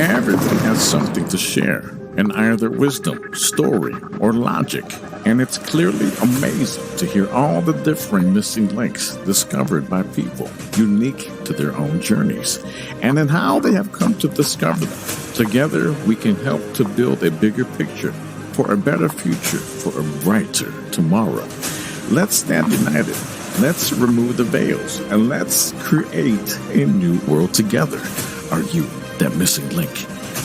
Everyone has something to share, in either wisdom, story, or logic. And it's clearly amazing to hear all the different missing links discovered by people, unique to their own journeys, and in how they have come to discover them. Together, we can help to build a bigger picture for a better future, for a brighter tomorrow. Let's stand united. Let's remove the veils, and let's create a new world together. Are you that missing link?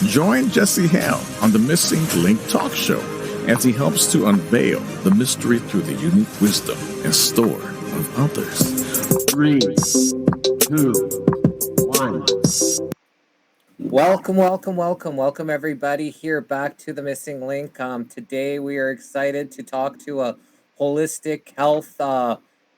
Join Jesse Hale on the Missing Link Talk Show as he helps to unveil the mystery through the unique wisdom and store of others. 3, 2, 1. Welcome, everybody, here back to the Missing Link. Today we are excited to talk to a holistic health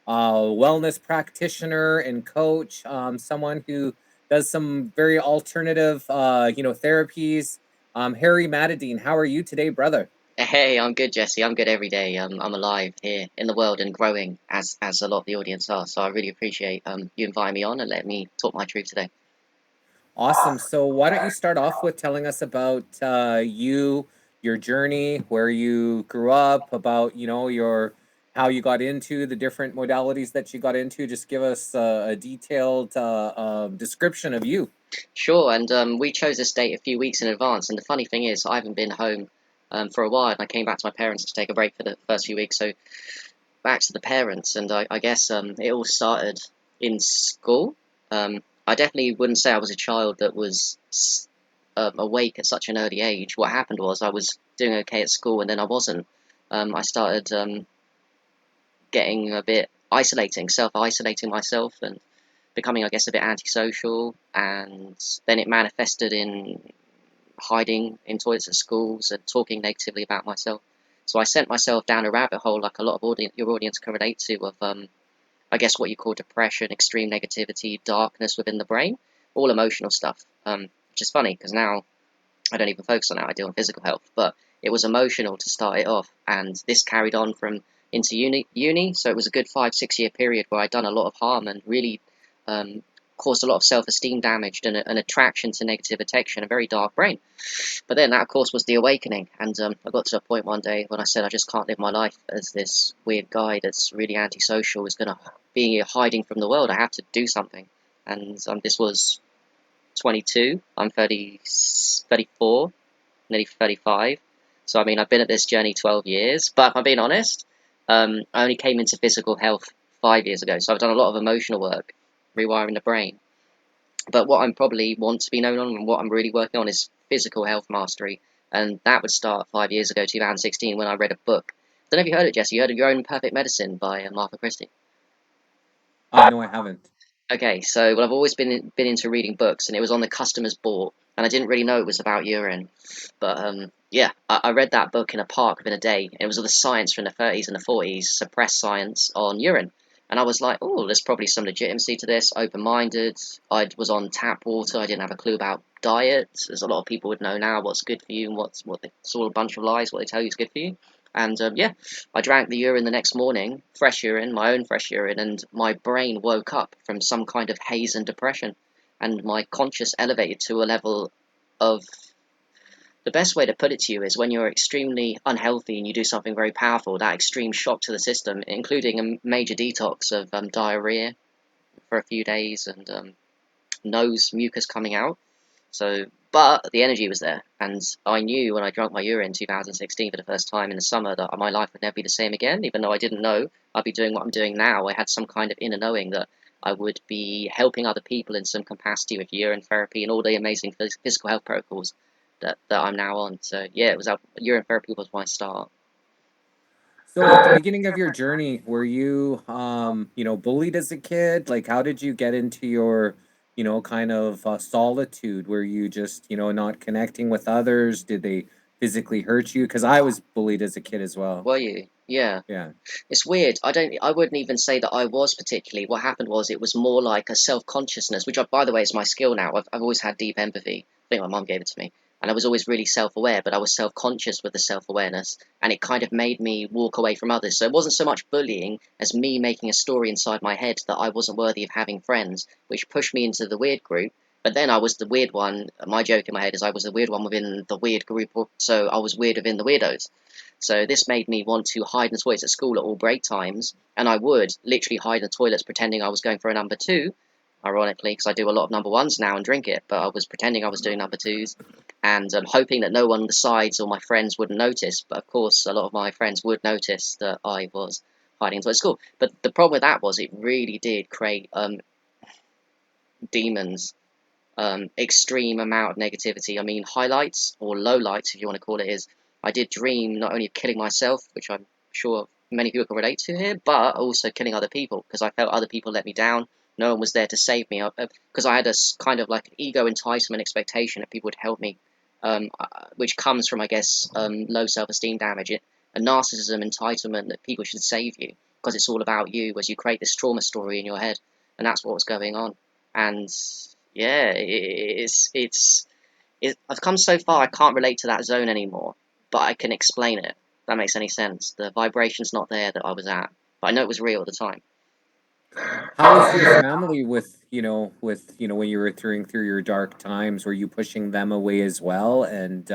wellness practitioner and coach, someone who does some very alternative, therapies. Harry Matadine, how are you today, brother? Hey, I'm good, Jesse. I'm good every day. I'm alive here in the world and growing as a lot of the audience are. So I really appreciate you inviting me on and letting me talk my truth today. Awesome. So why don't you start off with telling us about your journey, where you grew up, about your how you got into the different modalities that you got into. Just give us a detailed description of you. Sure, and we chose this date a few weeks in advance. And the funny thing is, I haven't been home for a while, and I came back to my parents to take a break for the first few weeks. So back to the parents, and I guess it all started in school. I definitely wouldn't say I was a child that was awake at such an early age. What happened was I was doing okay at school, and then I wasn't. I started getting a bit self-isolating myself, and becoming, I guess, a bit antisocial. And then it manifested in hiding in toilets at schools and talking negatively about myself. So I sent myself down a rabbit hole, like a lot of your audience can relate to, of I guess what you call depression, extreme negativity, darkness within the brain, all emotional stuff. Which is funny because now I don't even focus on that. I deal with physical health, but it was emotional to start it off, and this carried on from into uni. So it was a good 5-6 year period where I'd done a lot of harm and really caused a lot of self-esteem damage and an attraction to negative attention, a very dark brain. But then that, of course, was the awakening, and I got to a point one day when I said I just can't live my life as this weird guy that's really antisocial is going to be hiding from the world. I have to do something. And this was 22, I'm 34, nearly 35. So, I mean, I've been at this journey 12 years, but if I'm being honest, I only came into physical health 5 years ago. So I've done a lot of emotional work, rewiring the brain. But what I probably want to be known on and what I'm really working on is physical health mastery. And that would start 5 years ago, 2016, when I read a book. I don't know if you heard it, Jesse. You heard of Your Own Perfect Medicine by Martha Christie? No, I haven't. Okay, so I've always been into reading books, and it was on the customer's board, and I didn't really know it was about urine. But yeah, I read that book in a park within a day, and it was all the science from the 30s and the 40s, suppressed science on urine. And I was like, oh, there's probably some legitimacy to this, open-minded. I was on tap water, I didn't have a clue about diet. There's a lot of people would know now what's good for you and it's all a bunch of lies, what they tell you is good for you. And yeah, I drank the urine the next morning, fresh urine, my own fresh urine, and my brain woke up from some kind of haze and depression. And my conscious elevated to a level of, the best way to put it to you is when you're extremely unhealthy and you do something very powerful, that extreme shock to the system, including a major detox of diarrhea for a few days and nose mucus coming out. So, but the energy was there, and I knew when I drank my urine in 2016 for the first time in the summer that my life would never be the same again. Even though I didn't know I'd be doing what I'm doing now, I had some kind of inner knowing that I would be helping other people in some capacity with urine therapy and all the amazing physical health protocols that I'm now on. So yeah, urine therapy was my start. So at the beginning of your journey, were you, bullied as a kid? Like, how did you get into your, kind of solitude? Were you just, not connecting with others? Did they physically hurt you? Because I was bullied as a kid as well. Were you? Yeah. Yeah. It's weird. I wouldn't even say that I was particularly. What happened was it was more like a self-consciousness, which, by the way, is my skill now. I've always had deep empathy. I think my mum gave it to me. And I was always really self-aware, but I was self-conscious with the self-awareness. And it kind of made me walk away from others. So it wasn't so much bullying as me making a story inside my head that I wasn't worthy of having friends, which pushed me into the weird group. But then I was the weird one. My joke in my head is I was the weird one within the weird group, so I was weird within the weirdos. So this made me want to hide in the toilets at school at all break times, and I would literally hide in the toilets pretending I was going for a number two, ironically, because I do a lot of number ones now and drink it, but I was pretending I was doing number twos, and hoping that no one on the sides or my friends wouldn't notice. But of course, a lot of my friends would notice that I was hiding in the toilet at school. But the problem with that was it really did create demons, extreme amount of negativity. I mean, highlights or lowlights, if you want to call it, is I did dream not only of killing myself, which I'm sure many people can relate to here, but also killing other people because I felt other people let me down. No one was there to save me because I had a kind of like ego entitlement expectation that people would help me, which comes from, I guess, low self-esteem damage, a narcissism entitlement that people should save you because it's all about you as you create this trauma story in your head, and that's what was going on. And yeah, I've come so far I can't relate to that zone anymore, but I can explain it. If that makes any sense. The vibration's not there that I was at, but I know it was real at the time. How was your family with, when you were through your dark times? Were you pushing them away as well? And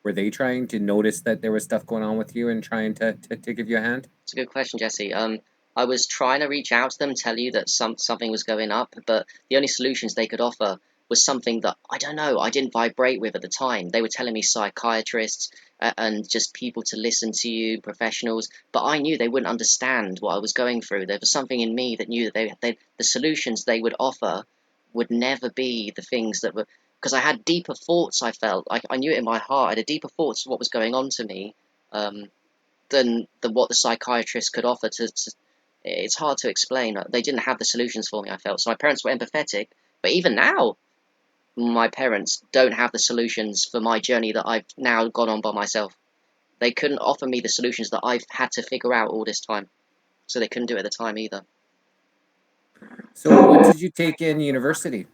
were they trying to notice that there was stuff going on with you and trying to give you a hand? It's a good question, Jesse. I was trying to reach out to them, tell you that something was going up, but the only solutions they could offer was something that I don't know, I didn't vibrate with at the time. They were telling me psychiatrists and just people to listen to you, professionals, but I knew they wouldn't understand what I was going through. There was something in me that knew that the solutions they would offer would never be the things that were, because I had deeper thoughts. I felt like I knew it in my heart. I had a deeper thoughts of what was going on to me. Than what the psychiatrist could offer it's hard to explain. They didn't have the solutions for me, I felt. So my parents were empathetic, but even now, my parents don't have the solutions for my journey that I've now gone on by myself. They couldn't offer me the solutions that I've had to figure out all this time. So they couldn't do it at the time either. So what did you take in university?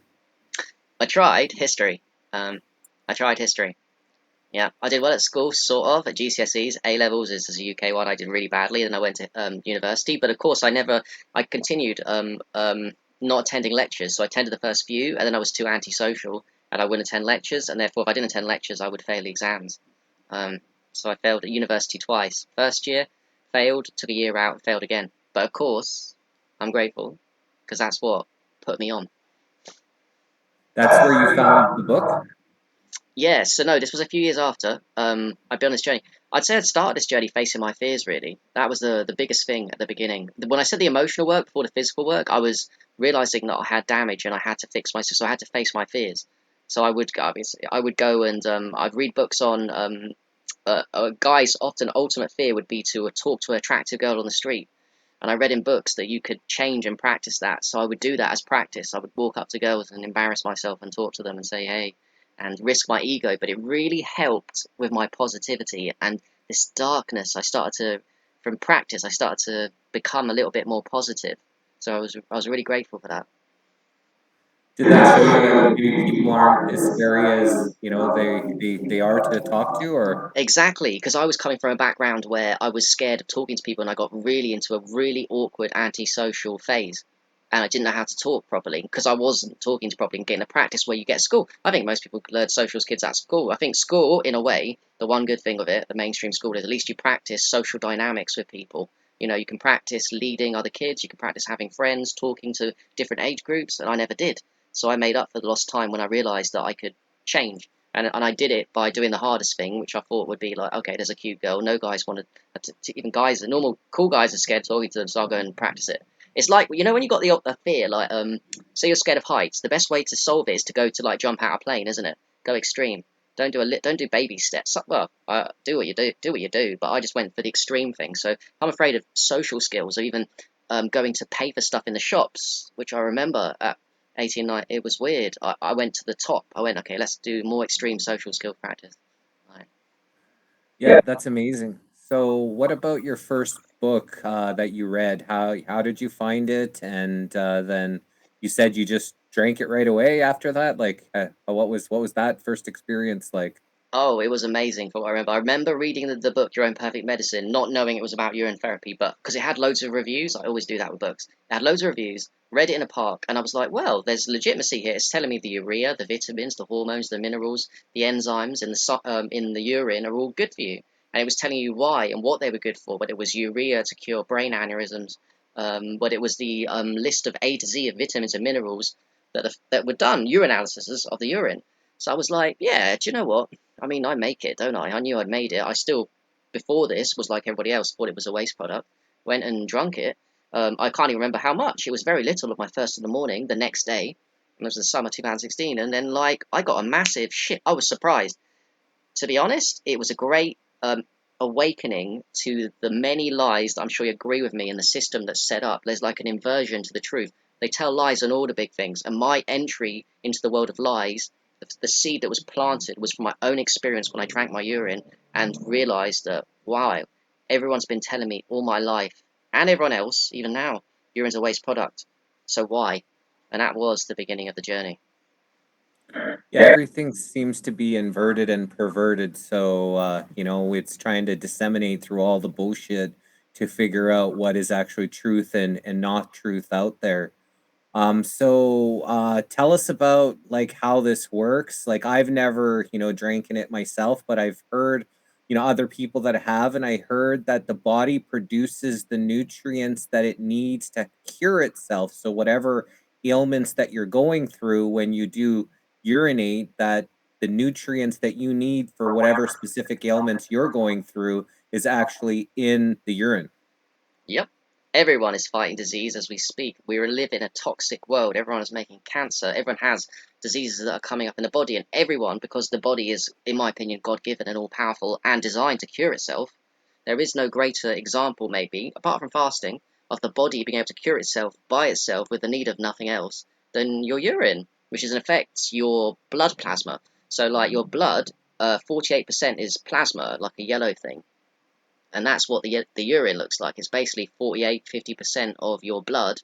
I tried history. Um, I tried history. Yeah, I did well at school, sort of, at GCSEs. A levels is a UK one. I did really badly, then I went to university. But of course, I continued not attending lectures. So I attended the first few, and then I was too antisocial, and I wouldn't attend lectures. And therefore, if I didn't attend lectures, I would fail the exams. Um, so I failed at university twice. First year, failed, took a year out, failed again. But of course, I'm grateful, because that's what put me on. That's where you found the book? Yeah, so no, this was a few years after. I'd been on this journey. I'd say I'd started this journey facing my fears, really. That was the biggest thing at the beginning. When I said the emotional work before the physical work, I was realizing that I had damage and I had to fix myself, so I had to face my fears. So I would go and I'd read books on a guy's often ultimate fear would be to talk to an attractive girl on the street. And I read in books that you could change and practice that. So I would do that as practice. I would walk up to girls and embarrass myself and talk to them and say, hey, and risk my ego. But it really helped with my positivity and this darkness. From practice, I started to become a little bit more positive. So I was really grateful for that. Did that show you that maybe people aren't as scary as, they are to talk to, or? Exactly, because I was coming from a background where I was scared of talking to people and I got really into a really awkward antisocial phase. And I didn't know how to talk properly because I wasn't talking to properly and getting the practice where you get at school. I think most people learn social skills at school. I think school, in a way, the one good thing of it, the mainstream school, is at least you practice social dynamics with people. You know, you can practice leading other kids, you can practice having friends, talking to different age groups, and I never did. So I made up for the lost time when I realised that I could change. And I did it by doing the hardest thing, which I thought would be like, okay, there's a cute girl. No guys wanted even guys, the normal cool guys are scared talking to them, so I'll go and practice it. It's like, you know, when you got the fear, like, say you're scared of heights, the best way to solve it is to go to like jump out a plane, isn't it? Go extreme. Don't do baby steps. Well, do what you do. But I just went for the extreme thing. So I'm afraid of social skills, or even going to pay for stuff in the shops, which I remember at 18, 9, it was weird. I went to the top. I went, okay, let's do more extreme social skill practice. Right. Yeah, that's amazing. So, what about your first book that you read? How did you find it? And then you said you just drank it right away after that. Like, what was that first experience like? Oh, it was amazing from what I remember. I remember reading the book Your Own Perfect Medicine, not knowing it was about urine therapy, but because it had loads of reviews, I always do that with books. It had loads of reviews, read it in a park, and I was like, well, there's legitimacy here. It's telling me the urea, the vitamins, the hormones, the minerals, the enzymes in the urine are all good for you. And it was telling you why and what they were good for, whether it was urea to cure brain aneurysms, whether it was the list of A to Z of vitamins and minerals that were done, urinalysis of the urine. So I was like, yeah, do you know what? I mean, I make it, don't I? I knew I'd made it. I still, before this, was like everybody else, thought it was a waste product. Went and drunk it. I can't even remember how much. It was very little of my first in the morning the next day. And it was the summer 2016. And then, like, I got a massive shit. I was surprised. To be honest, it was a great awakening to the many lies that I'm sure you agree with me in the system that's set up. There's like an inversion to the truth. They tell lies on all the big things. And my entry into the world of lies, the seed that was planted was from my own experience when I drank my urine and realized that, wow, everyone's been telling me all my life, and everyone else, even now, urine's a waste product. So why? And that was the beginning of the journey. Yeah, everything seems to be inverted and perverted. So, it's trying to disseminate through all the bullshit to figure out what is actually truth and not truth out there. Tell us about like how this works. Like I've never, drank in it myself, but I've heard, other people that have, and I heard that the body produces the nutrients that it needs to cure itself. So whatever ailments that you're going through when you do urinate, that the nutrients that you need for whatever specific ailments you're going through is actually in the urine. Yep. Everyone is fighting disease as we speak. We live in a toxic world. Everyone is making cancer. Everyone has diseases that are coming up in the body. And everyone, because the body is, in my opinion, God given and all powerful and designed to cure itself, there is no greater example, maybe, apart from fasting, of the body being able to cure itself by itself with the need of nothing else than your urine, which is in effect your blood plasma. So, like your blood, 48% is plasma, like a yellow thing. And that's what the urine looks like. It's basically 48–50% of your blood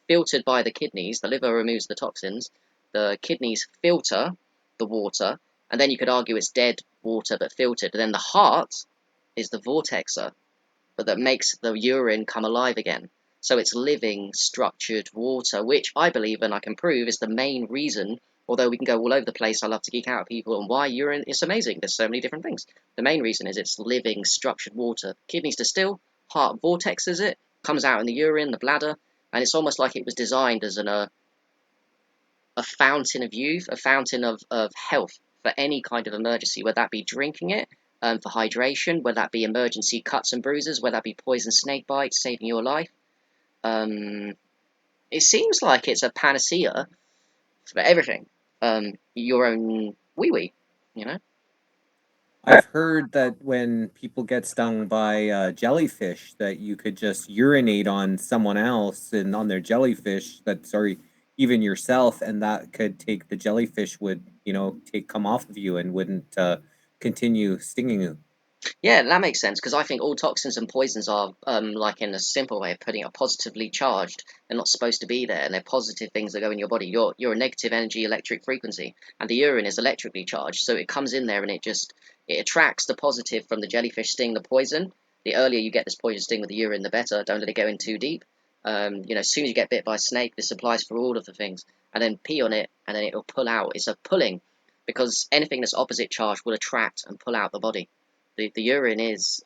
filtered by the kidneys. The liver removes the toxins. The kidneys filter the water, and then you could argue it's dead water but filtered. And then the heart is the vortexer, but that makes the urine come alive again. So it's living, structured water, which I believe and I can prove is the main reason. Although we can go all over the place, I love to geek out at people on why urine is amazing. There's so many different things. The main reason is it's living, structured water. Kidneys distill, heart vortexes it, comes out in the urine, the bladder, and it's almost like it was designed as a fountain of youth, a fountain of health for any kind of emergency, whether that be drinking it for hydration, whether that be emergency cuts and bruises, whether that be poison snake bites saving your life. It seems like it's a panacea for everything. Your own wee wee, you know. I've heard that when people get stung by jellyfish, that you could just urinate on someone else and on their jellyfish. That sorry, even yourself, and that could take the jellyfish would come off of you and wouldn't continue stinging you. Yeah, that makes sense because I think all toxins and poisons are, like in a simple way of putting it, positively charged. They're not supposed to be there, and they're positive things that go in your body. You're a negative energy electric frequency, and the urine is electrically charged, so it comes in there and it attracts the positive from the jellyfish sting, the poison. The earlier you get this poison sting with the urine, the better. Don't let it go in too deep. As soon as you get bit by a snake, this applies for all of the things, and then pee on it, and then it'll pull out. It's a pulling because anything that's opposite charge will attract and pull out the body. The urine is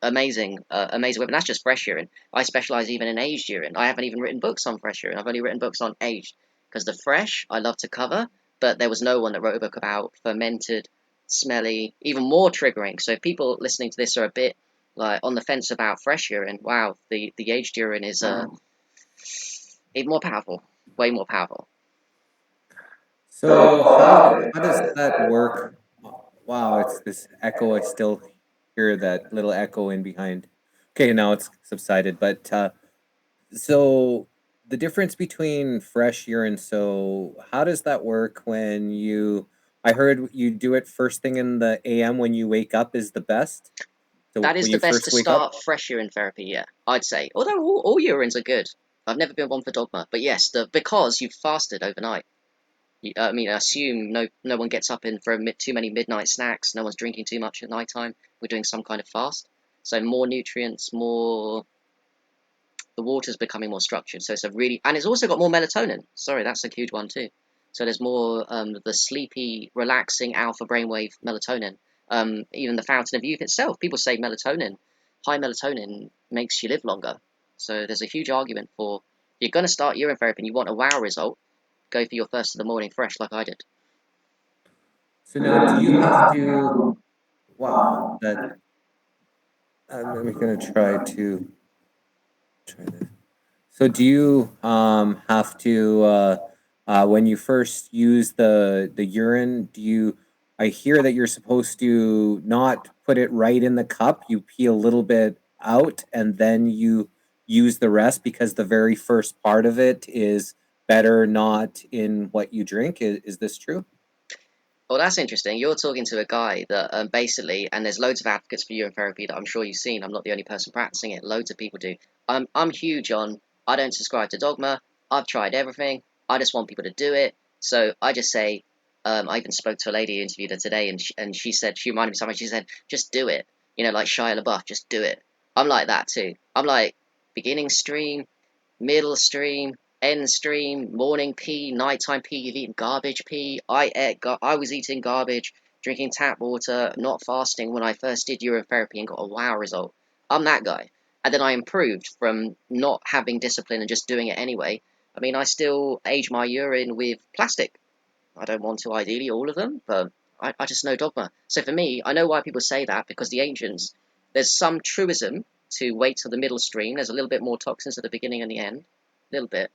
amazing, amazing weapon. That's just fresh urine. I specialize even in aged urine. I haven't even written books on fresh urine. I've only written books on aged because the fresh I love to cover, but there was no one that wrote a book about fermented, smelly, even more triggering. So if people listening to this are a bit like on the fence about fresh urine, wow, the aged urine is even more powerful, way more powerful. So how does that work? Wow, it's this echo. I still hear that little echo in behind. Okay, now it's subsided. But so the difference between fresh urine. So how does that work when you? I heard you do it first thing in the AM when you wake up is the best. So That is when the you best to first wake up. start fresh urine therapy, yeah, I'd say. Although all urines are good. I've never been one for dogma, but yes, because you've fasted overnight. I mean, I assume no one gets up in for too many midnight snacks. No one's drinking too much at night time. We're doing some kind of fast. So more nutrients, more the water's becoming more structured. So it's a really, and it's also got more melatonin. Sorry, that's a huge one too. So there's more the sleepy, relaxing alpha brainwave melatonin. Even the fountain of youth itself. People say high melatonin makes you live longer. So there's a huge argument for if you're going to start urine therapy and you want a wow result, go for your first of the morning fresh like I did. So now, do you have to? Wow, that I'm gonna try this. So do you have to when you first use the urine, do you I hear that you're supposed to not put it right in the cup, you pee a little bit out and then you use the rest because the very first part of it is better not in what you drink. Is this true? Well, that's interesting. You're talking to a guy that basically, and there's loads of advocates for urine therapy that I'm sure you've seen. I'm not the only person practicing it. Loads of people do. I'm huge on. I don't subscribe to dogma. I've tried everything. I just want people to do it. So I just say. I even spoke to a lady who interviewed her today, and she said she reminded me of something. She said, "Just do it." You know, like Shia LaBeouf, just do it. I'm like that too. I'm like beginning stream, middle stream, end stream, morning pee, nighttime pee. You've eaten garbage pee. I was eating garbage, drinking tap water, not fasting when I first did urine therapy and got a wow result. I'm that guy. And then I improved from not having discipline and just doing it anyway. I mean, I still age my urine with plastic. I don't want to, ideally, all of them, but I just know dogma. So for me, I know why people say that, because the ancients, there's some truism to wait till the middle stream. There's a little bit more toxins at the beginning and the end, a little bit.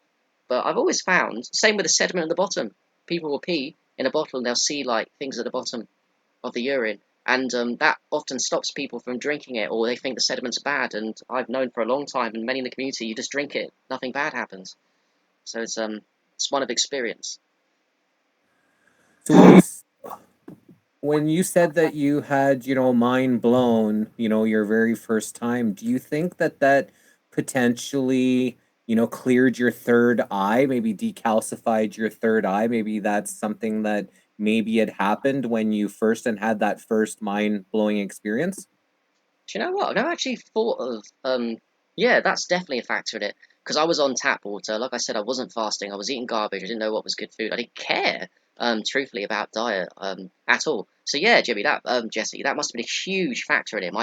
But I've always found, same with the sediment at the bottom. People will pee in a bottle and they'll see like things at the bottom of the urine, and that often stops people from drinking it, or they think the sediment's bad. And I've known for a long time, and many in the community, you just drink it, nothing bad happens. So it's one of experience. So when you said that you had, mind blown, your very first time, do you think that that potentially, cleared your third eye, maybe decalcified your third eye? Maybe that's something that maybe had happened when you first and had that first mind blowing experience? Do you know what? I've never actually thought of. Yeah, that's definitely a factor in it. Because I was on tap water. Like I said, I wasn't fasting. I was eating garbage. I didn't know what was good food. I didn't care, truthfully, about diet at all. So yeah, Jesse, that must have been a huge factor in it.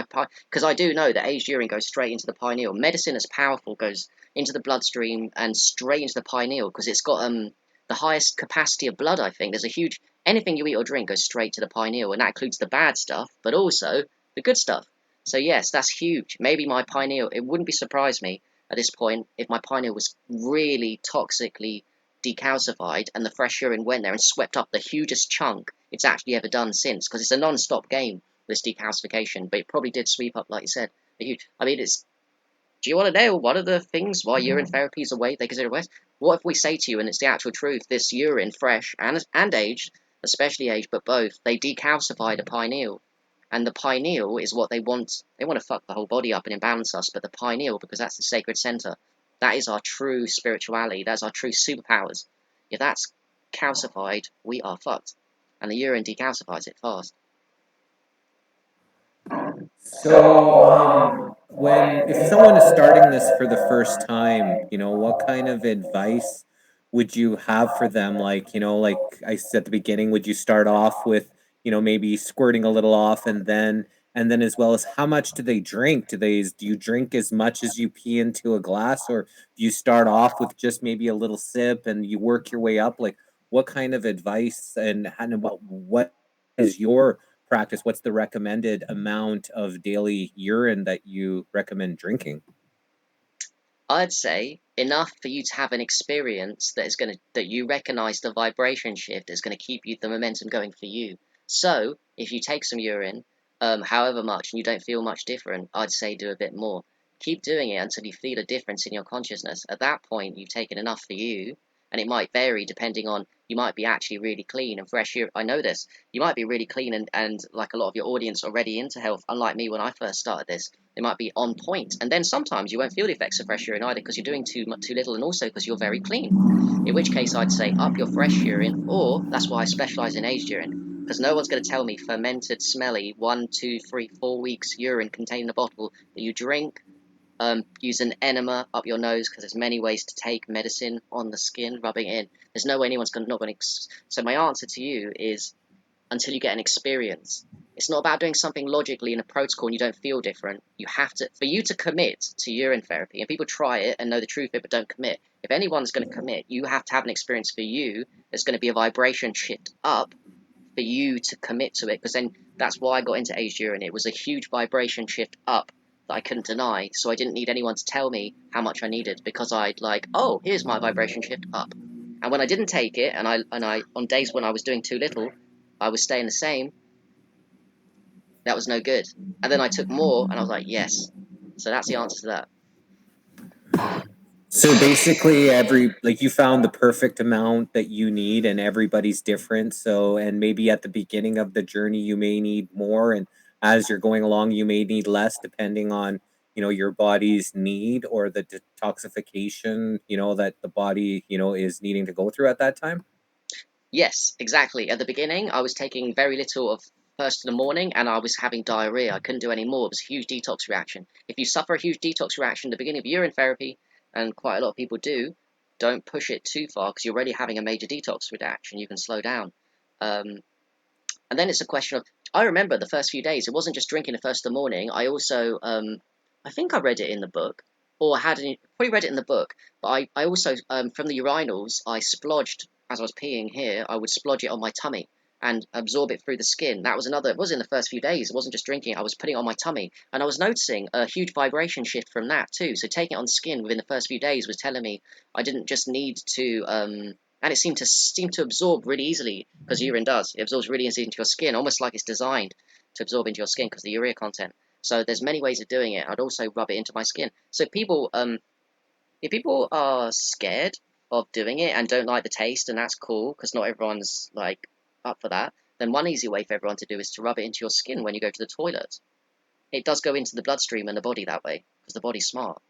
Because I do know that aged urine goes straight into the pineal. Medicine that's powerful goes into the bloodstream and straight into the pineal because it's got the highest capacity of blood. I think there's a huge anything you eat or drink goes straight to the pineal, and that includes the bad stuff, but also the good stuff. So yes, that's huge. Maybe my pineal, it wouldn't be surprise me at this point if my pineal was really toxically decalcified and the fresh urine went there and swept up the hugest chunk it's actually ever done since, because it's a non-stop game, this decalcification, but it probably did sweep up, like you said, a huge, I mean, do you want to know what are the things why urine therapy is a way they consider waste? What if we say to you, and it's the actual truth, this urine, fresh and aged, especially aged, but both, they decalcify the pineal. And the pineal is what they want. They want to fuck the whole body up and imbalance us, but the pineal, because that's the sacred center, that is our true spirituality. That's our true superpowers. If that's calcified, we are fucked. And the urine decalcifies it fast. So, when if someone is starting this for the first time, what kind of advice would you have for them? Like, like I said at the beginning, would you start off with, maybe squirting a little off and then as well as how much do they drink? Do you drink as much as you pee into a glass, or do you start off with just maybe a little sip and you work your way up? Like, what kind of advice and what is your practice? What's the recommended amount of daily urine that you recommend drinking? I'd say enough for you to have an experience that you recognize the vibration shift is gonna keep the momentum going for you. So if you take some urine, however much, and you don't feel much different, I'd say do a bit more. Keep doing it until you feel a difference in your consciousness. At that point, you've taken enough for you, and it might vary depending on, you might be actually really clean and fresh urine. I know this. You might be really clean and like a lot of your audience already into health, unlike me when I first started this. They might be on point, and then sometimes you won't feel the effects of fresh urine either because you're doing too little, and also because you're very clean. In which case, I'd say up your fresh urine, or that's why I specialize in aged urine, because no one's going to tell me fermented, smelly 1, 2, 3, 4 weeks urine contained in a bottle that you drink. Use an enema up your nose, because there's many ways to take medicine on the skin, rubbing it in. There's no way anyone's not going to. So my answer to you is, until you get an experience. It's not about doing something logically in a protocol and you don't feel different. You have to, for you to commit to urine therapy, and people try it and know the truth of it but don't commit. If anyone's going to commit, you have to have an experience for you. There's going to be a vibration shift up for you to commit to it, because then that's why I got into aged urine. It was a huge vibration shift up that I couldn't deny, so I didn't need anyone to tell me how much I needed, because I'd like, oh, here's my vibration shift up. And when I didn't take it, and I on days when I was doing too little, I was staying the same, that was no good. And then I took more, and I was like, yes. So that's the answer to that. So basically, you found the perfect amount that you need, and everybody's different. So, and maybe at the beginning of the journey, you may need more, and as you're going along, you may need less, depending on your body's need or the detoxification that the body is needing to go through at that time. Yes, exactly. At the beginning, I was taking very little of first in the morning, and I was having diarrhea. I couldn't do any more. It was a huge detox reaction. If you suffer a huge detox reaction at the beginning of urine therapy, and quite a lot of people do, don't push it too far, because you're already having a major detox reaction. You can slow down. Um, and then it's a question of, I remember the first few days, it wasn't just drinking the first of the morning. I also, I think I read it in the book, or probably read it in the book, but I also, from the urinals, I splodged, as I was peeing here, I would splodge it on my tummy and absorb it through the skin. That was another, it was in the first few days, it wasn't just drinking, I was putting it on my tummy, and I was noticing a huge vibration shift from that too. So taking it on skin within the first few days was telling me I didn't just need to, and it seemed to absorb really easily, because urine does. It absorbs really easily into your skin, almost like it's designed to absorb into your skin because of the urea content. So there's many ways of doing it. I'd also rub it into my skin. So people, if people are scared of doing it and don't like the taste, and that's cool because not everyone's like up for that, then one easy way for everyone to do is to rub it into your skin when you go to the toilet. It does go into the bloodstream and the body that way, because the body's smart.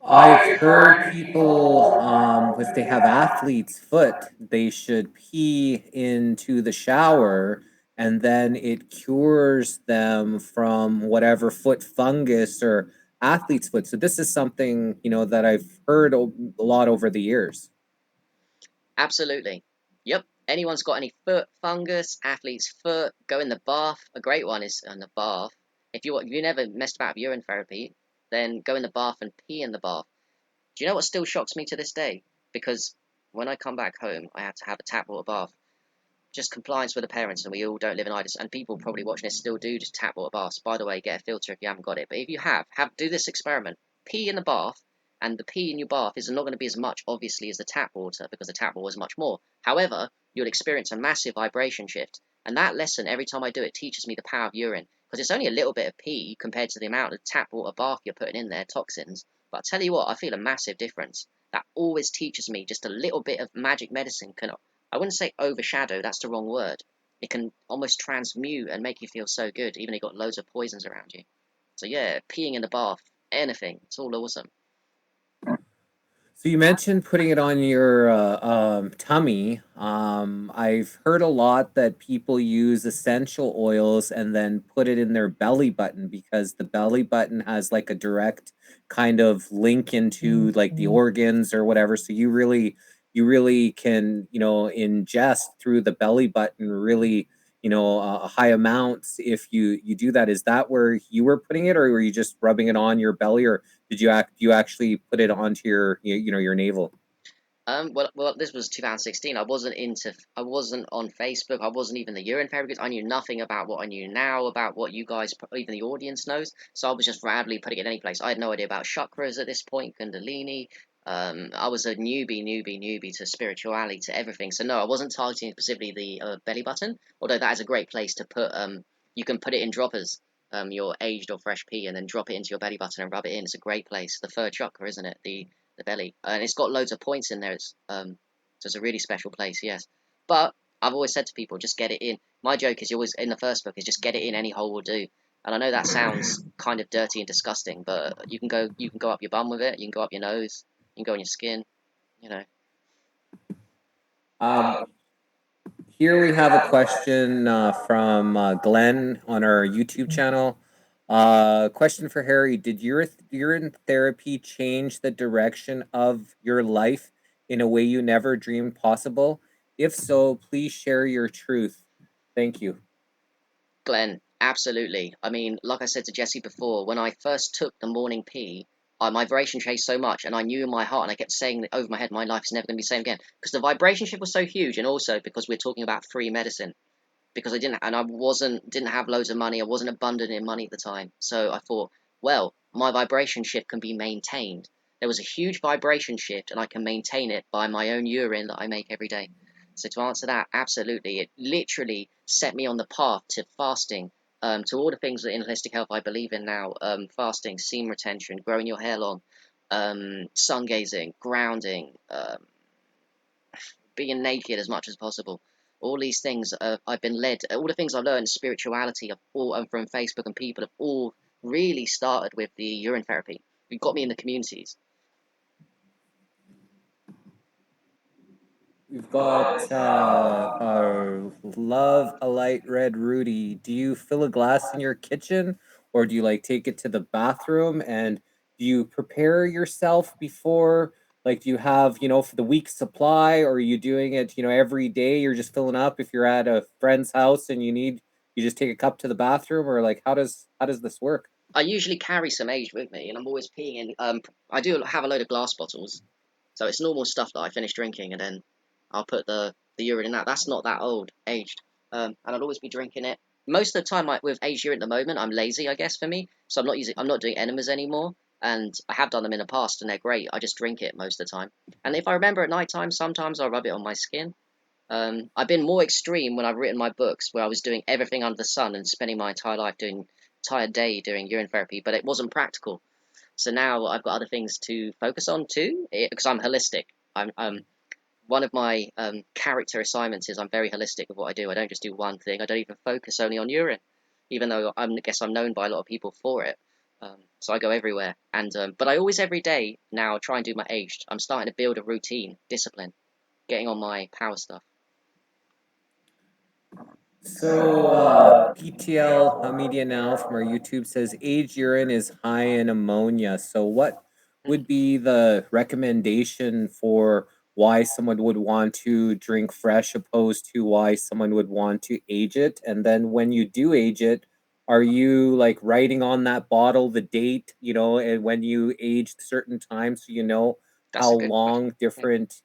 I've heard people, if they have athlete's foot, they should pee into the shower, and then it cures them from whatever foot fungus or athlete's foot. So this is something, that I've heard a lot over the years. Absolutely. Yep. Anyone's got any foot fungus, athlete's foot, go in the bath. A great one is in the bath. If you never messed about with urine therapy, then go in the bath and pee in the bath. Do you know what still shocks me to this day? Because when I come back home, I have to have a tap water bath. Just compliance with the parents, and we all don't live in Idas, and people probably watching this still do just tap water baths. By the way, get a filter if you haven't got it. But if you do this experiment. Pee in the bath, and the pee in your bath is not going to be as much, obviously, as the tap water, because the tap water is much more. However, you'll experience a massive vibration shift, and that lesson, every time I do it, teaches me the power of urine, because it's only a little bit of pee compared to the amount of tap water bath you're putting in there, toxins. But I tell you what, I feel a massive difference. That always teaches me just a little bit of magic medicine can, I wouldn't say overshadow, that's the wrong word. It can almost transmute and make you feel so good, even if you've got loads of poisons around you. So yeah, peeing in the bath, anything, it's all awesome. So you mentioned putting it on your tummy. I've heard a lot that people use essential oils and then put it in their belly button, because the belly button has like a direct kind of link into like the organs or whatever. So you really can, ingest through the belly button really, high amounts if you do that. Is that where you were putting it, or were you just rubbing it on your belly, or did you actually put it onto your your navel? Well, this was 2016. I wasn't on Facebook. I wasn't even the urine therapy, because I knew nothing about what I knew now, about what you guys, even the audience, knows. So I was just randomly putting it in any place. I had no idea about chakras at this point, Kundalini. I was a newbie to spirituality, to everything. So no, I wasn't targeting specifically the belly button. Although that is a great place to put. You can put it in droppers. Your aged or fresh pee, and then drop it into your belly button and rub it in. It's a great place. The third chakra, isn't it? The the belly, and it's got loads of points in there. So it's a really special place, yes. But I've always said to people, just get it in. My joke is always in the first book is just get it in, any hole will do. And I know that sounds kind of dirty and disgusting, but you can go up your bum with it, you can go up your nose, you can go on your skin, you know. Um, Here we have a question from Glenn on our YouTube channel. Question for Harry: did your urine therapy change the direction of your life in a way you never dreamed possible? If so, please share your truth. Thank you. Glenn, absolutely. I mean, like I said to Jesse before, when I first took the morning pee, my vibration changed so much, and I knew in my heart, and I kept saying it over my head, my life is never going to be the same again, because the vibration shift was so huge, and also because we're talking about free medicine. Because I didn't have loads of money. I wasn't abundant in money at the time, so I thought, well, my vibration shift can be maintained. There was a huge vibration shift, and I can maintain it by my own urine that I make every day. So to answer that, absolutely, it literally set me on the path to fasting, to all the things that in holistic health I believe in now: fasting, semen retention, growing your hair long, sun gazing, grounding, being naked as much as possible. All these things I've been led, all the things I've learned in spirituality, of all from Facebook and people, have all really started with the urine therapy. It got me in the communities. We've got Love a Light Red Rudy. Do you fill a glass in your kitchen, or do you like take it to the bathroom? And do you prepare yourself before? Like, do you have, for the week's supply, or are you doing it, every day? You're just filling up if you're at a friend's house and you just take a cup to the bathroom, or like, how does this work? I usually carry some aged with me, and I'm always peeing in. I do have a load of glass bottles, so it's normal stuff that I finish drinking, and then I'll put the urine in that. That's not that old, aged, and I'll always be drinking it. Most of the time, with aged urine at the moment, I'm lazy, I guess, for me. So I'm not doing enemas anymore, and I have done them in the past, and they're great. I just drink it most of the time, and if I remember at night time, sometimes I'll rub it on my skin. I've been more extreme when I've written my books, where I was doing everything under the sun and spending my entire life entire day doing urine therapy, but it wasn't practical. So now I've got other things to focus on too, because I'm holistic. I'm One of my character assignments is I'm very holistic with what I do. I don't just do one thing. I don't even focus only on urine, even though I guess I'm known by a lot of people for it. So I go everywhere, and but I always every day now try and do my aged. I'm starting to build a routine, discipline, getting on my power stuff. So, PTL Media Now from our YouTube says aged urine is high in ammonia. So, what would be the recommendation for why someone would want to drink fresh opposed to why someone would want to age it? And then, when you do age it, are you like writing on that bottle the date, and when you aged certain times so you know That's how a good question. long Yeah. different,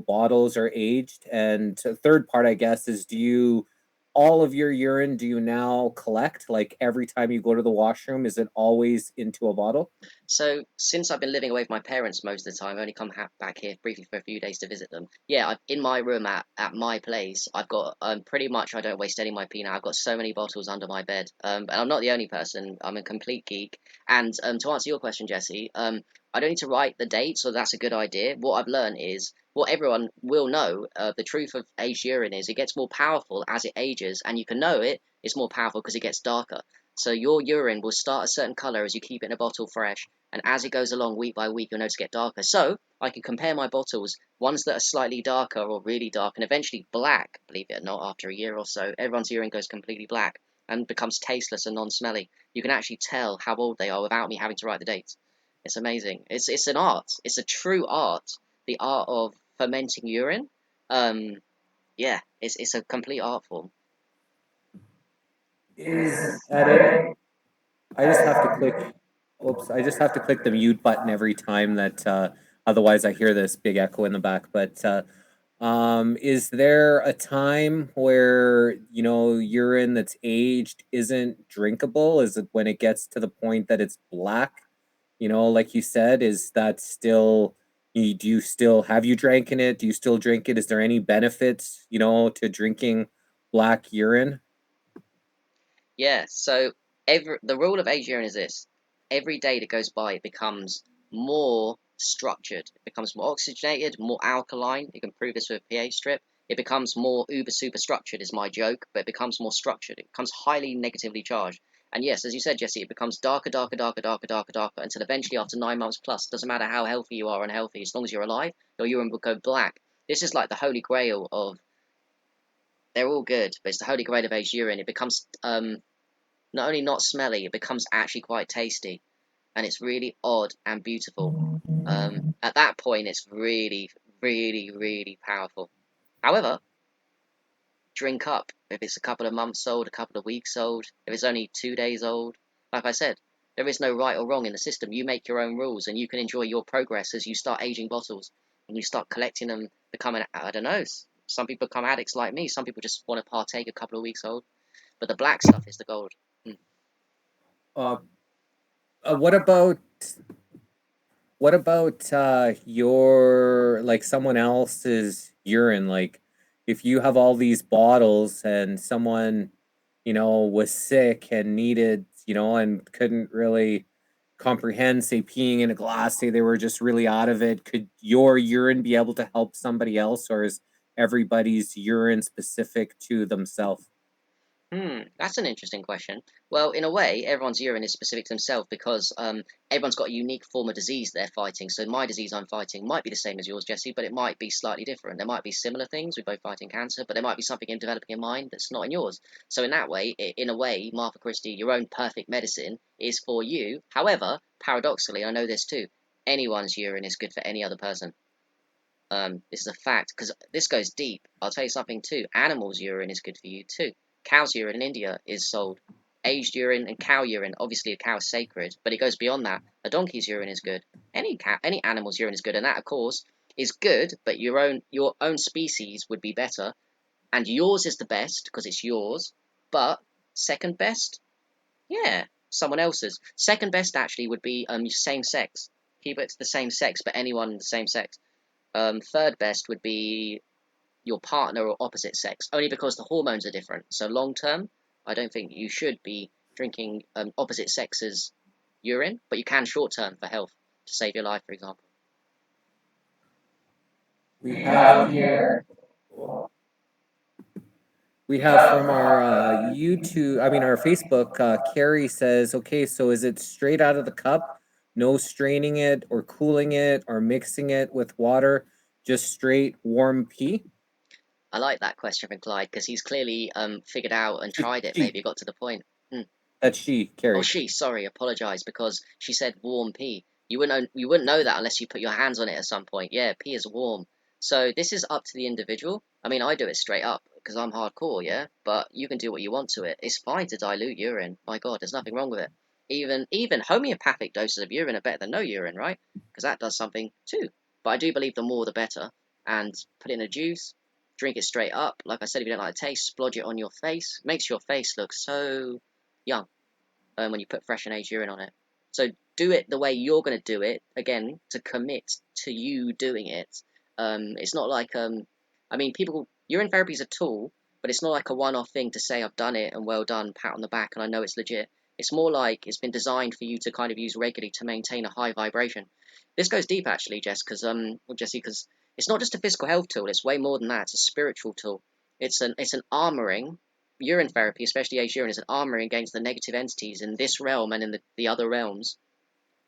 bottles are aged? And the third part, I guess, is do you all of your urine do you now collect? Like every time you go to the washroom, is it always into a bottle? So since I've been living away with my parents most of the time, I only come back here briefly for a few days to visit them. Yeah, in my room at my place, I've got pretty much I don't waste any of my pee now. I've got so many bottles under my bed. And I'm not the only person. I'm a complete geek. And to answer your question, Jesse, I don't need to write the date, so that's a good idea. What I've learned is what everyone will know. The truth of aged urine is it gets more powerful as it ages, and you can know it's more powerful because it gets darker. So your urine will start a certain color as you keep it in a bottle fresh, and as it goes along week by week, you'll notice it get darker. So I can compare my bottles, ones that are slightly darker or really dark, and eventually black. Believe it or not, after a year or so, everyone's urine goes completely black and becomes tasteless and non-smelly. You can actually tell how old they are without me having to write the dates. It's amazing. It's an art. It's a true art. The art of fermenting urine. Um, yeah, it's a complete art form. Is at any I just have to click oops, I just have to click the mute button every time that otherwise I hear this big echo in the back. But is there a time where, urine that's aged isn't drinkable? Is it when it gets to the point that it's black? Like you said, is that still, do you still, have you drank in it? Do you still drink it? Is there any benefits, to drinking black urine? Yeah, so the rule of age urine is this: every day that goes by, it becomes more structured. It becomes more oxygenated, more alkaline. You can prove this with a pH strip. It becomes more uber super structured is my joke, but it becomes more structured. It becomes highly negatively charged. And yes, as you said, Jesse, it becomes darker, darker, darker, darker, darker, darker, until eventually after 9 months plus, doesn't matter how healthy you are or unhealthy, as long as you're alive, your urine will go black. This is like the holy grail of, they're all good, but it's the holy grail of aged urine. It becomes not only not smelly, it becomes actually quite tasty. And it's really odd and beautiful. At that point, it's really, really, really powerful. However, drink up. If it's a couple of months old, a couple of weeks old, if it's only 2 days old, like I said, there is no right or wrong in the system. You make your own rules, and you can enjoy your progress as you start aging bottles and you start collecting them, becoming, I don't know, some people become addicts like me. Some people just want to partake a couple of weeks old. But the black stuff is the gold. Uh, what about your, like, someone else's urine? Like, if you have all these bottles and someone, was sick and needed, and couldn't really comprehend, say, peeing in a glass, say they were just really out of it, could your urine be able to help somebody else, or is everybody's urine specific to themselves? That's an interesting question. Well, in a way, everyone's urine is specific to themselves because everyone's got a unique form of disease they're fighting. So my disease I'm fighting might be the same as yours, Jesse, but it might be slightly different. There might be similar things. We're both fighting cancer, but there might be something in developing in mine that's not in yours. So in that way, in a way, Martha Christie, your own perfect medicine is for you. However, paradoxically, I know this too. Anyone's urine is good for any other person. This is a fact because this goes deep. I'll tell you something too. Animals' urine is good for you too. Cow's urine in India is sold. Aged urine and cow urine. Obviously, a cow is sacred, but it goes beyond that. A donkey's urine is good. Any animal's urine is good, and that, of course, is good. But your own species would be better, and yours is the best because it's yours. But second best, yeah, someone else's. Second best actually would be same sex. Keep it to the same sex, but anyone in the same sex. Third best would be your partner or opposite sex, only because the hormones are different. So long term, I don't think you should be drinking opposite sex's urine, but you can short term for health to save your life, for example. We have here. We have from our YouTube, I mean, our Facebook, Carrie says, okay, so is it straight out of the cup? No straining it or cooling it or mixing it with water, just straight warm pee? I like that question from Clyde because he's clearly figured out and tried it. She. Maybe got to the point. That's she, Carrie. Oh, sorry, apologise because she said warm pee. You wouldn't know that unless you put your hands on it at some point. Yeah, pee is warm. So this is up to the individual. I mean, I do it straight up because I'm hardcore, yeah. But you can do what you want to it. It's fine to dilute urine. My God, there's nothing wrong with it. Even homeopathic doses of urine are better than no urine, right? Because that does something too. But I do believe the more the better. And put it in a juice, drink it straight up. Like I said, if you don't like the taste, splodge it on your face. Makes your face look so young when you put fresh and aged urine on it. So do it the way you're going to do it, again, to commit to you doing it. It's not like, I mean, urine therapy is a tool, but it's not like a one-off thing to say, I've done it and well done, pat on the back, and I know it's legit. It's more like it's been designed for you to kind of use regularly to maintain a high vibration. This goes deep, actually, Jesse, because it's not just a physical health tool. It's way more than that. It's a spiritual tool. It's an armoring. Urine therapy, especially aged urine, is an armoring against the negative entities in this realm and in the other realms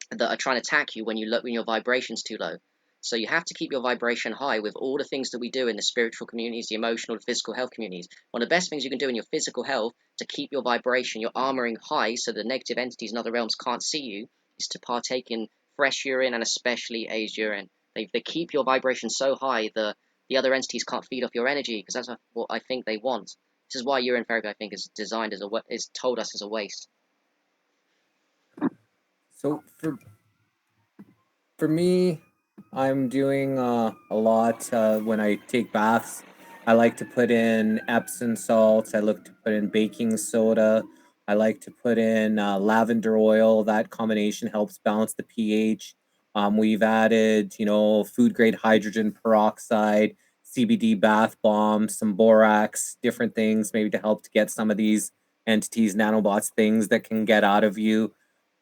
that are trying to attack you when your vibration's too low. So you have to keep your vibration high with all the things that we do in the spiritual communities, the emotional, the physical health communities. One of the best things you can do in your physical health to keep your vibration, your armoring high so the negative entities in other realms can't see you, is to partake in fresh urine and especially aged urine. They keep your vibration so high the other entities can't feed off your energy because that's what I think they want. This is why urine therapy, I think, is designed is told us as a waste. So for me, I'm doing a lot when I take baths. I like to put in Epsom salts. I like to put in baking soda. I like to put in lavender oil. That combination helps balance the pH. We've added, food grade hydrogen peroxide, CBD bath bombs, some borax, different things, maybe to help to get some of these entities, nanobots, things that can get out of you.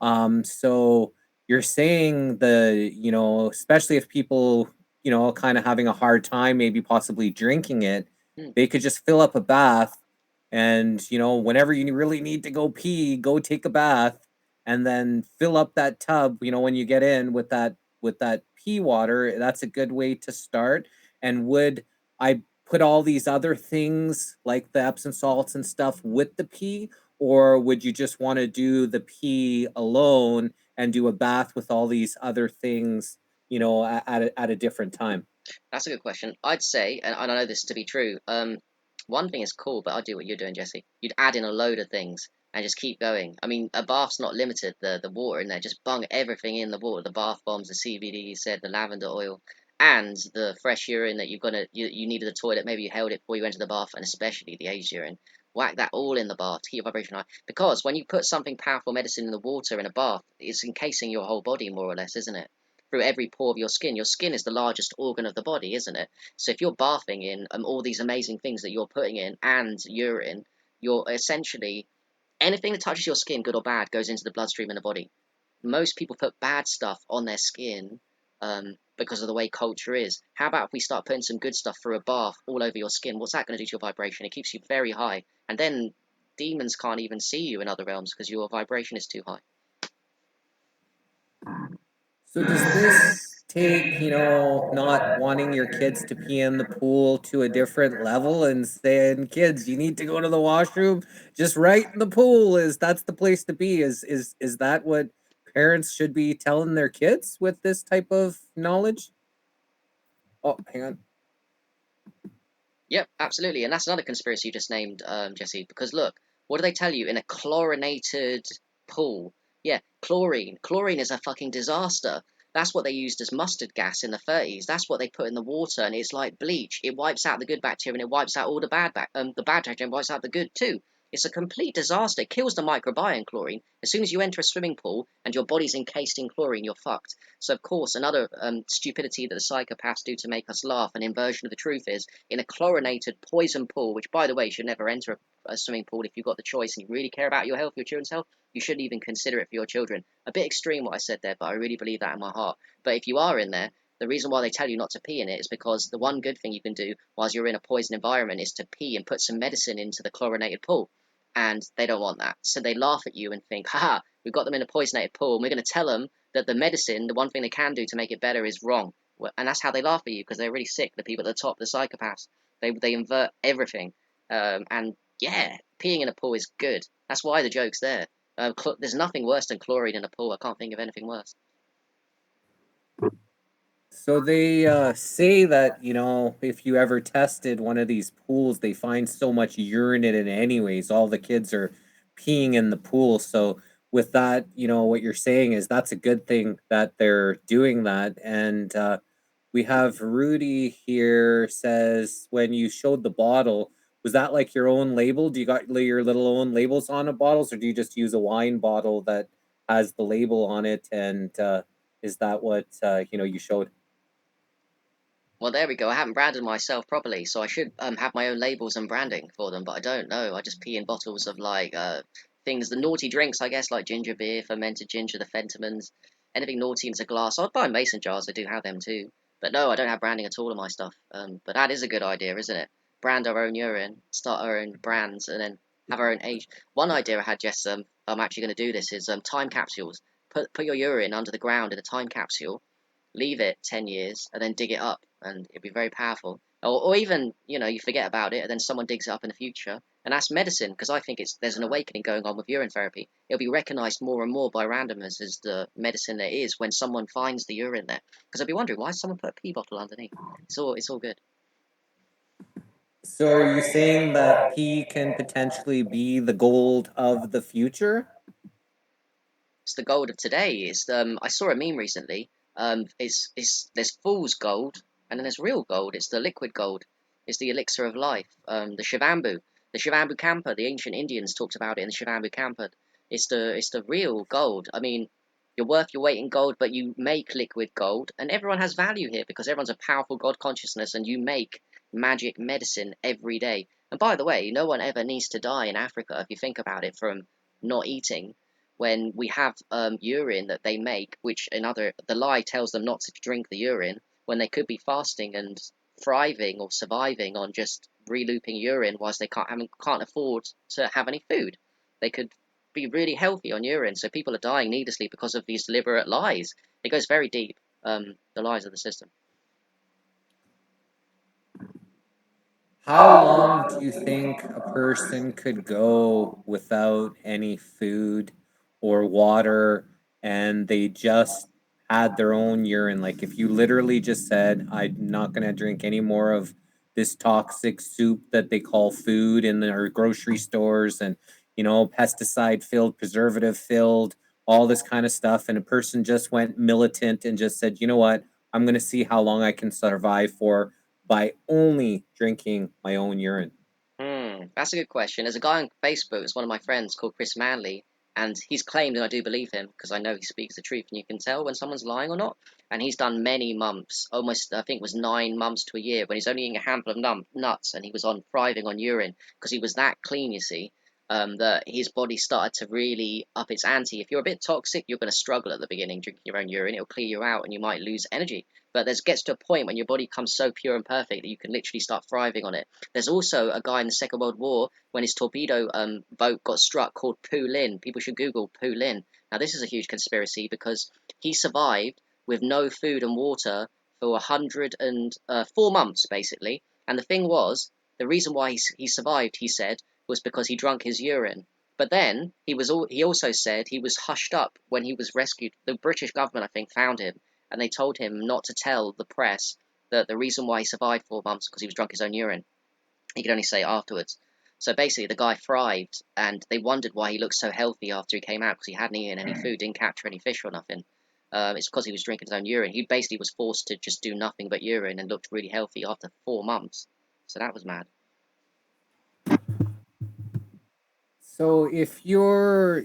So you're saying especially if people, kind of having a hard time, maybe possibly drinking it, Mm. they could just fill up a bath and, whenever you really need to go pee, go take a bath and then fill up that tub, when you get in with that pee water. That's a good way to start. And would I put all these other things like the Epsom salts and stuff with the pee, or would you just want to do the pee alone and do a bath with all these other things, at a different time? That's a good question. I'd say, and I know this to be true. One thing is cool, but I'd do what you're doing, Jesse. You'd add in a load of things and just keep going. I mean, a bath's not limited. The water in there, just bung everything in the water. The bath bombs, the CBD, you said, the lavender oil, and the fresh urine that you needed the toilet. Maybe you held it before you went to the bath, and especially the aged urine. Whack that all in the bath to keep your vibration high. Because when you put something powerful medicine in the water in a bath, it's encasing your whole body more or less, isn't it? Through every pore of your skin. Your skin is the largest organ of the body, isn't it? So if you're bathing in all these amazing things that you're putting in and urine, you're essentially anything that touches your skin, good or bad, goes into the bloodstream in the body. Most people put bad stuff on their skin because of the way culture is. How about if we start putting some good stuff through a bath all over your skin? What's that going to do to your vibration? It keeps you very high, and then demons can't even see you in other realms because your vibration is too high. So does this take, not wanting your kids to pee in the pool to a different level and saying, kids, you need to go to the washroom just right in the pool, is that's the place to be? Is that what parents should be telling their kids with this type of knowledge? Oh, hang on. Yep, absolutely. And that's another conspiracy you just named, Jesse, because look, what do they tell you in a chlorinated pool? Yeah, chlorine. Chlorine is a fucking disaster. That's what they used as mustard gas in the 30s. That's what they put in the water, and it's like bleach. It wipes out the good bacteria and it wipes out all the bad bacteria and wipes out the good too. It's a complete disaster. It kills the microbiome, chlorine. As soon as you enter a swimming pool and your body's encased in chlorine, you're fucked. So, of course, another stupidity that the psychopaths do to make us laugh, an inversion of the truth is, in a chlorinated poison pool, which, by the way, you should never enter a swimming pool if you've got the choice and you really care about your health, your children's health. You shouldn't even consider it for your children. A bit extreme what I said there, but I really believe that in my heart. But if you are in there, the reason why they tell you not to pee in it is because the one good thing you can do whilst you're in a poison environment is to pee and put some medicine into the chlorinated pool. And they don't want that. So they laugh at you and think, haha, we've got them in a poisonated pool and we're going to tell them that the medicine, the one thing they can do to make it better, is wrong. And that's how they laugh at you because they're really sick, the people at the top, the psychopaths. They invert everything. And yeah, peeing in a pool is good. That's why the joke's there. There's nothing worse than chlorine in a pool. I can't think of anything worse. So they say that, if you ever tested one of these pools, they find so much urine in it anyways. All the kids are peeing in the pool. So with that, what you're saying is that's a good thing that they're doing that. And we have Rudy here says, when you showed the bottle, was that like your own label? Do you got your little own labels on the bottles, or do you just use a wine bottle that has the label on it? And is that what you showed? Well, there we go. I haven't branded myself properly, so I should have my own labels and branding for them, but I don't know. I just pee in bottles of like things, the naughty drinks, I guess, like ginger beer, fermented ginger, the Fentimans, anything naughty into glass. I'd buy mason jars. I do have them too. But no, I don't have branding at all of my stuff. But that is a good idea, isn't it? Brand our own urine, start our own brands, and then have our own age. One idea I had, Jess, I'm actually going to do this, is time capsules. Put your urine under the ground in a time capsule, leave it 10 years, and then dig it up, and it'd be very powerful. Or even, you forget about it, and then someone digs it up in the future, and that's medicine, because I think there's an awakening going on with urine therapy. It'll be recognized more and more by randomers as the medicine there is when someone finds the urine there. Because I'll be wondering, why does someone put a pee bottle underneath? It's all good. So are you saying that pee can potentially be the gold of the future? It's the gold of today. I saw a meme recently. It's there's fool's gold and then there's real gold. It's the liquid gold. It's the elixir of life. The Shivambu Kampa. The ancient Indians talked about it in the Shivambu Kampa. It's the real gold. I mean, you're worth your weight in gold, but you make liquid gold, and everyone has value here because everyone's a powerful God consciousness, and you make magic medicine every day. And by the way, no one ever needs to die in Africa if you think about it from not eating. when we have urine that they make, which the lie tells them not to drink the urine when they could be fasting and thriving or surviving on just relooping urine, whilst they can't afford to have any food. They could be really healthy on urine. So people are dying needlessly because of these deliberate lies. It goes very deep, the lies of the system. How long do you think a person could go without any food or water and they just had their own urine? Like, if you literally just said, I'm not going to drink any more of this toxic soup that they call food in our grocery stores and, pesticide filled, preservative filled, all this kind of stuff. And a person just went militant and just said, you know what? I'm going to see how long I can survive for by only drinking my own urine? That's a good question. There's a guy on Facebook, it's one of my friends called Chris Manley, and he's claimed, and I do believe him because I know he speaks the truth, and you can tell when someone's lying or not. And he's done many months, almost I think it was 9 months to a year, when he's only eating a handful of nuts, and he was on thriving on urine because he was that clean, you see. That his body started to really up its ante. If you're a bit toxic, you're going to struggle at the beginning drinking your own urine. It'll clear you out, and you might lose energy. But there gets to a point when your body becomes so pure and perfect that you can literally start thriving on it. There's also a guy in the Second World War when his torpedo boat got struck called Pu Lin. People should Google Pu Lin. Now, this is a huge conspiracy because he survived with no food and water for 104 months, basically. And the thing was, the reason why he survived, he said, was because he drank his urine. But then he also said he was hushed up when he was rescued. The British government, I think, found him, and they told him not to tell the press that the reason why he survived 4 months because he was drunk his own urine. He could only say it afterwards. So basically, the guy thrived, and they wondered why he looked so healthy after he came out because he hadn't eaten any food, didn't capture any fish or nothing. It's because he was drinking his own urine. He basically was forced to just do nothing but urine and looked really healthy after 4 months. So that was mad. So if you're,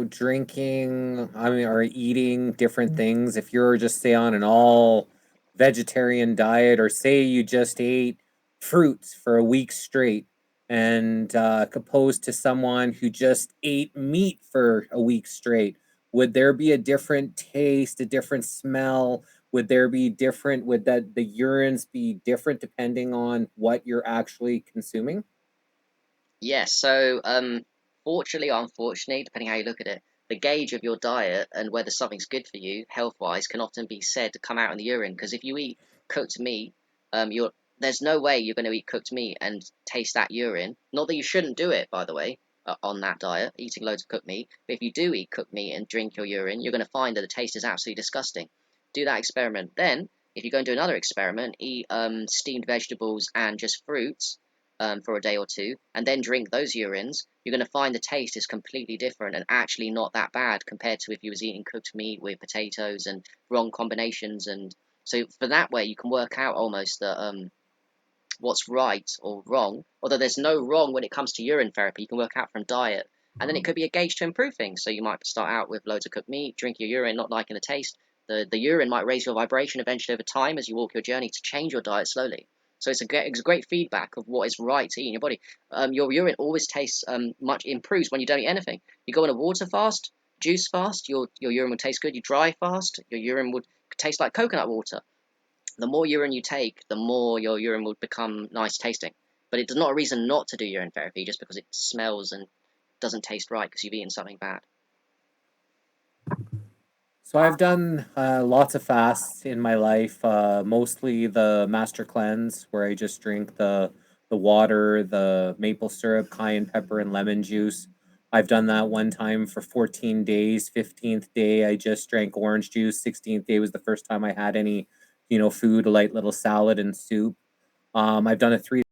drinking, I mean, or eating different things, if you're just say on an all vegetarian diet, or say you just ate fruits for a week straight, and opposed to someone who just ate meat for a week straight, would there be a different taste, a different smell? Would there be different? Would that the urines be different depending on what you're actually consuming? Yes, so fortunately or unfortunately, depending how you look at it, the gauge of your diet and whether something's good for you health-wise can often be said to come out in the urine. Because if you eat cooked meat, there's no way you're going to eat cooked meat and taste that urine. Not that you shouldn't do it, by the way, on that diet, eating loads of cooked meat. But if you do eat cooked meat and drink your urine, you're going to find that the taste is absolutely disgusting. Do that experiment. Then, if you go and do another experiment, eat steamed vegetables and just fruits for a day or two, and then drink those urines, you're going to find the taste is completely different and actually not that bad compared to if you was eating cooked meat with potatoes and wrong combinations. And so for that way, you can work out almost that what's right or wrong. Although there's no wrong when it comes to urine therapy, you can work out from diet. And then it could be a gauge to improve things. So you might start out with loads of cooked meat, drink your urine, not liking the taste. The urine might raise your vibration eventually over time as you walk your journey to change your diet slowly. So it's a great feedback of what is right to eat in your body. Your urine always tastes much improves when you don't eat anything. You go on a water fast, juice fast, your urine will taste good. You dry fast, your urine would taste like coconut water. The more urine you take, the more your urine will become nice tasting. But it's not a reason not to do urine therapy just because it smells and doesn't taste right because you've eaten something bad. So I've done lots of fasts in my life, mostly the master cleanse, where I just drink the water, the maple syrup, cayenne pepper, and lemon juice. I've done that one time for 14 days. 15th day, I just drank orange juice. 16th day was the first time I had any, food, a light little salad and soup. I've done a 3